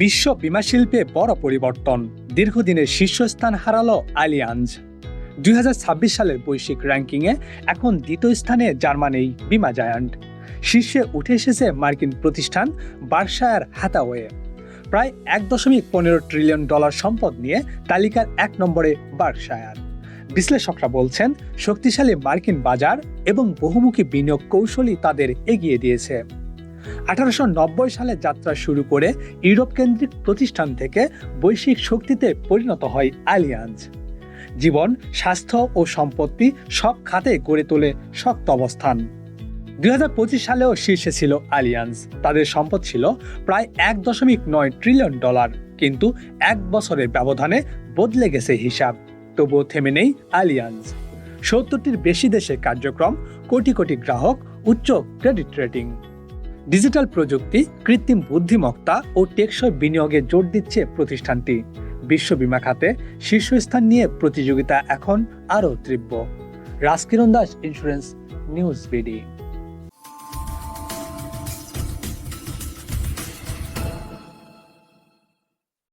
বিশ্ব বীমা শিল্পে বড় পরিবর্তন, দীর্ঘদিনের শীর্ষস্থান হারালো আলিয়াঞ্জ। 2026 সালের বৈশ্বিক র্যাঙ্কিংয়ে এখন দ্বিতীয় স্থানে জার্মানির বীমা জায়ান্ট। শীর্ষে উঠে এসেছে মার্কিন প্রতিষ্ঠান বার্কশায়ার হ্যাথাওয়ে। প্রায় $1.15 ট্রিলিয়ন সম্পদ নিয়ে তালিকার 1 নম্বরে বার্কশায়ার। বিশ্লেষকরা বলছেন, শক্তিশালী মার্কিন বাজার এবং বহুমুখী বিনিয়োগ কৌশলই তাদের এগিয়ে দিয়েছে। 1890 সালে যাত্রা শুরু করে ইউরোপ কেন্দ্রিক প্রতিষ্ঠান থেকে বৈশ্বিক শক্তিতে পরিণত হয় আলিয়াঞ্জ। জীবন, স্বাস্থ্য ও সম্পত্তি সব খাতে গড়ে তোলে শক্ত অবস্থান। 2025 সালেও শীর্ষে ছিল আলিয়াঞ্জ। তাদের সম্পদ ছিল প্রায় $1.9 ট্রিলিয়ন, কিন্তু 1 বছরের ব্যবধানে বদলে গেছে হিসাব। তবুও থেমে নেই আলিয়াঞ্জ। 70টির বেশি দেশে কার্যক্রম, কোটি কোটি গ্রাহক, উচ্চ ক্রেডিট রেটিং। ডিজিটাল প্রযুক্তি, কৃত্রিম বুদ্ধিমত্তা ও টেকসই বিনিয়োগে জোর দিচ্ছে প্রতিষ্ঠানটি। বিশ্ব বীমা খাতে শীর্ষস্থান নিয়ে প্রতিযোগিতা এখন আরও তীব্র। Rajkiran Das, insurance news BD.